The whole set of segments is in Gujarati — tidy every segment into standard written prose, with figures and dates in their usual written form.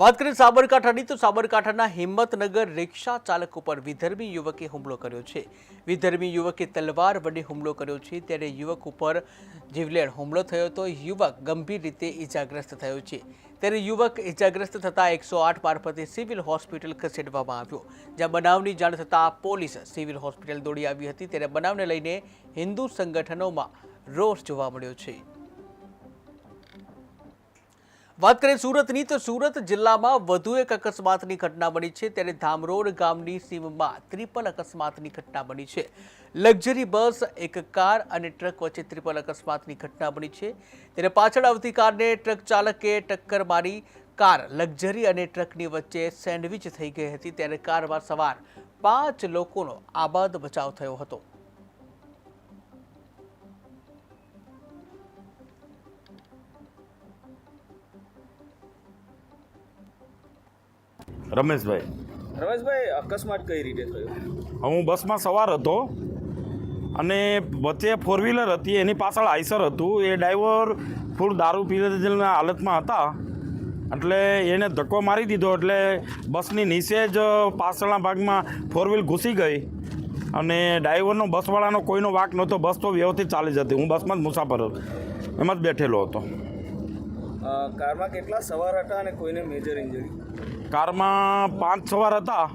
વાત કરીએ સાબરકાંઠાની તો સાબરકાંઠાના હિંમતનગર રિક્ષા ચાલક ઉપર વિધર્મી યુવકે હુમલો કર્યો છે। વિધર્મી યુવકે તલવાર વડે હુમલો કર્યો છે, ત્યારે યુવક ઉપર જીવલેણ હુમલો થયો તો યુવક ગંભીર રીતે ઇજાગ્રસ્ત થયો છે। ત્યારે યુવક ઇજાગ્રસ્ત થતાં 108 મારફતે સિવિલ હોસ્પિટલ ખસેડવામાં આવ્યો, જ્યાં બનાવની જાણ થતાં પોલીસ સિવિલ હોસ્પિટલ દોડી આવી હતી। ત્યારે બનાવને લઈને હિન્દુ સંગઠનોમાં રોષ જોવા મળ્યો છે। વાત કરીએ સુરતની તો સુરત જિલ્લામાં વધુ એક અકસ્માતની ઘટના બની છે। ત્યારે ધામરોડ ગામની સીમમાં ટ્રિપલ અકસ્માતની ઘટના બની છે। લક્ઝરી બસ, એક કાર અને ટ્રક વચ્ચે ટ્રિપલ અકસ્માતની ઘટના બની છે। ત્યારે પાછળ આવતી કારને ટ્રક ચાલકે ટક્કર મારી કાર લક્ઝરી અને ટ્રકની વચ્ચે સેન્ડવિચ થઈ ગઈ હતી। ત્યારે કારમાં સવાર 5 લોકોનો આબાદ બચાવ થયો હતો। રમેશભાઈ અકસ્માત કઈ રીતે થયો? હું બસમાં સવાર હતો અને વચ્ચે ફોર વ્હીલર હતી, એની પાછળ આઈસર હતું। એ ડ્રાઈવર ફૂલ દારૂ પીધેલા હાલતમાં હતા, એટલે એને ધક્કો મારી દીધો, એટલે બસની નીચે જ પાછળના ભાગમાં ફોર વ્હીલ ઘૂસી ગઈ અને ડ્રાઈવરનો બસવાળાનો કોઈનો વાંક નહોતો। બસ તો વ્યવસ્થિત ચાલી જતી, હું બસમાં જ મુસાફર હતો, એમાં જ બેઠેલો હતો। કારમાં કેટલા સવાર હતા અને કોઈને મેજર ઇન્જરી? કારમાં 5 સવાર હતા,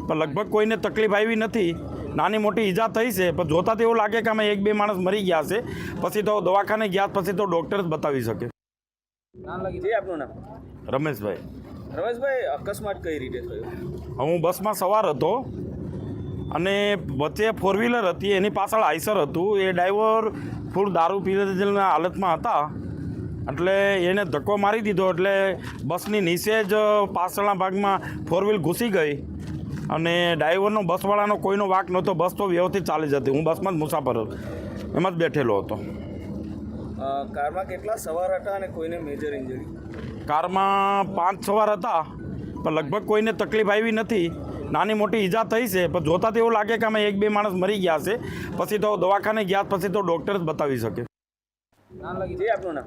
પણ લગભગ કોઈને તકલીફ આવી નથી। નાની મોટી ઈજા થઈ છે, પણ જોતાં તો એવું લાગે કે અમે 1-2 માણસ મરી ગયા છે। પછી તો દવાખાને ગયા, પછી તો ડૉક્ટર જ બતાવી શકે। નામ લાગી છે આપનું નામ? રમેશભાઈ અકસ્માત કઈ રીતે થયો? હું બસમાં સવાર હતો અને વચ્ચે ફોર વ્હીલર હતી, એની પાછળ આઈસર હતું। એ ડ્રાઈવર ફૂલ દારૂ પીધેલા હાલતમાં હતા, એટલે એને ધક્કો મારી દીધો, એટલે બસની નીચે જ પાછળના ભાગમાં ફોર વ્હીલ ઘૂસી ગઈ અને ડ્રાઈવરનો બસવાળાનો કોઈનો વાંક નહોતો। બસ તો વ્યવસ્થિત ચાલી જતી, હું બસમાં જ મુસાફર હતો, એમાં જ બેઠેલો હતો। કારમાં કેટલા સવાર હતા અને કોઈને મેજર ઇન્જરી? કારમાં 5 સવાર હતા, પણ લગભગ કોઈને તકલીફ આવી નથી। નાની મોટી ઈજા થઈ છે, પણ જોતાં તો એવું લાગે કે અમે 1-2 માણસ મરી ગયા છે। પછી તો દવાખાને ગયા, પછી તો ડૉક્ટર જ બતાવી શકે। નામ લાગી છે આપનું નામ?